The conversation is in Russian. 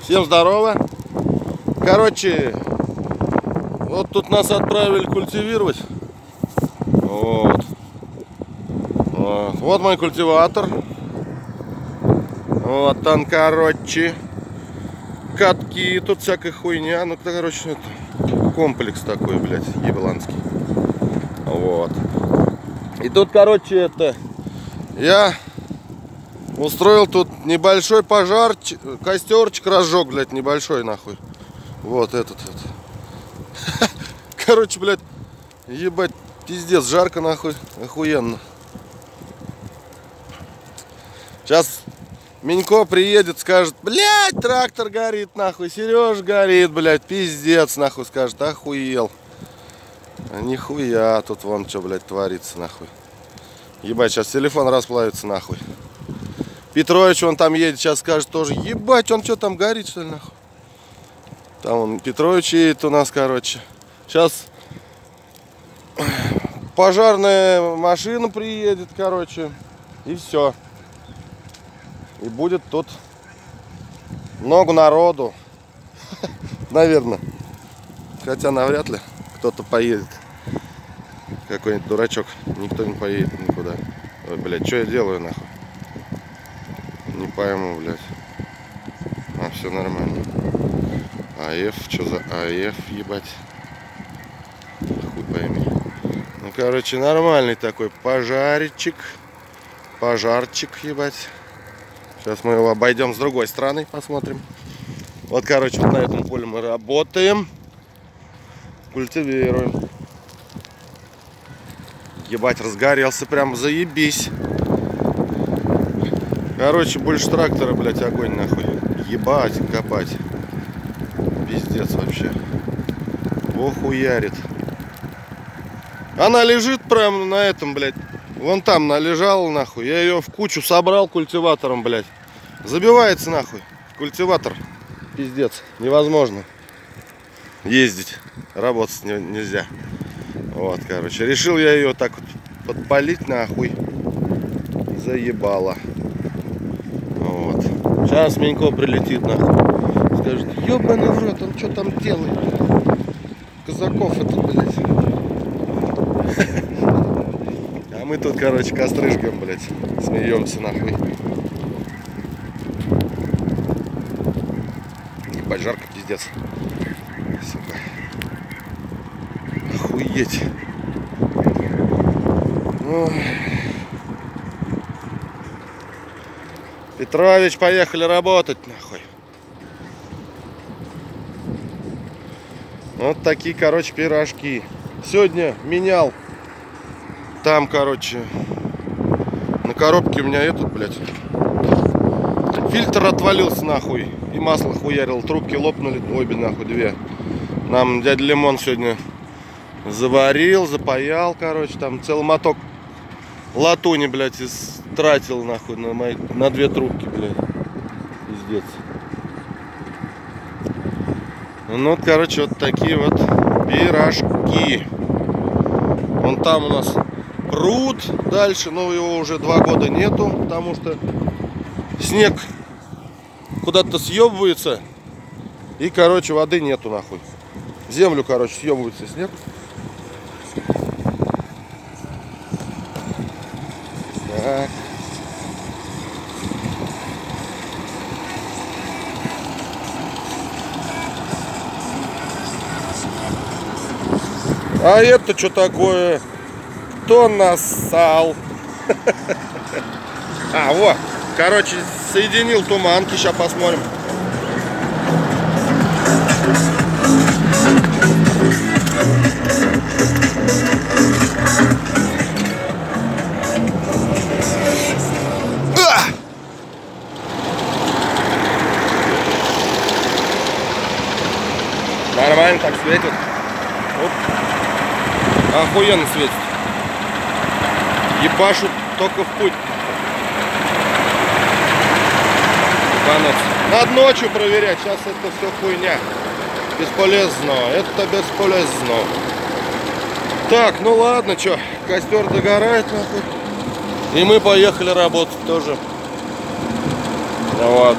Всем здорово. Короче, вот тут нас отправили культивировать. Вот мой культиватор. Вот там, короче, катки, тут всякая хуйня. Ну, короче, это комплекс такой, блядь, ебланский. Вот. И тут, короче, это я устроил тут небольшой пожар, костерчик разжег, блядь, небольшой, нахуй. Вот этот вот. Короче, блядь, ебать, пиздец, жарко, нахуй, охуенно. Сейчас Минько приедет, скажет: блядь, трактор горит, нахуй, Сереж горит, блядь, пиздец, нахуй, скажет: охуел. А нихуя, тут вон что, блядь, творится, нахуй. Ебать, сейчас телефон расплавится, нахуй. Петрович, он там едет, сейчас скажет тоже: ебать, он что там горит, что ли, нахуй. Там он, Петрович едет у нас, короче. Сейчас пожарная машина приедет, короче, и все. И будет тут много народу. Наверное. Хотя навряд ли кто-то поедет. Какой-нибудь дурачок. Никто не поедет никуда. Ой, блядь, что я делаю, нахуй? Не пойму, блядь. А, все нормально. АФ, что за АФ, ебать? Хуй пойми. Ну, короче, нормальный такой пожарчик. Пожарчик, ебать. Сейчас мы его обойдем с другой стороны, посмотрим. Вот, короче, вот на этом поле мы работаем. Культивируем. Ебать, разгорелся прям заебись. Короче, больше трактора, блядь, огонь, нахуй. Ебать, копать. Пиздец вообще. Ох, уярит. Она лежит прям на этом, блядь. Вон там належала, нахуй. Я ее в кучу собрал культиватором, блядь. Забивается, нахуй. Культиватор. Пиздец. Невозможно ездить. Работать нельзя. Вот, короче. Решил я ее так вот подпалить, нахуй. Заебало. Вот. Сейчас Минько прилетит, нахуй. Скажет: ебаный в рот, он что там делает? Казаков это, блядь. А мы тут, короче, костры жгем, блядь. Смеемся, нахуй. Ебать, жарко, пиздец. Сука. Охуеть. Ой. Петрович, поехали работать, нахуй. Вот такие, короче, пирожки. Сегодня менял. Там, короче, на коробке у меня этот, блядь, фильтр отвалился, нахуй. И масло хуярил. Трубки лопнули, обе, нахуй, две. Нам дядя Лимон сегодня заварил, запаял, короче. Там целый моток латуни, блядь, истратил, нахуй, на две трубки, блядь. Пиздец. Ну, короче, вот такие вот пирожки. Вон там у нас пруд дальше, но его уже 2 года нету, потому что снег куда-то съебывается, и, короче, воды нету, нахуй. Землю, короче, съебывается снег. Так. А это что такое? Кто нассал? А, вот. Короче, соединил туманки. Сейчас посмотрим. Нормально так светит. Оп. Охуенно светит. Ебашут только в путь. Надо ночью проверять. Сейчас это все хуйня. Бесполезно. Это бесполезно. Так, ну ладно, что, костер догорает, нахуй. И мы поехали работать тоже. Вот.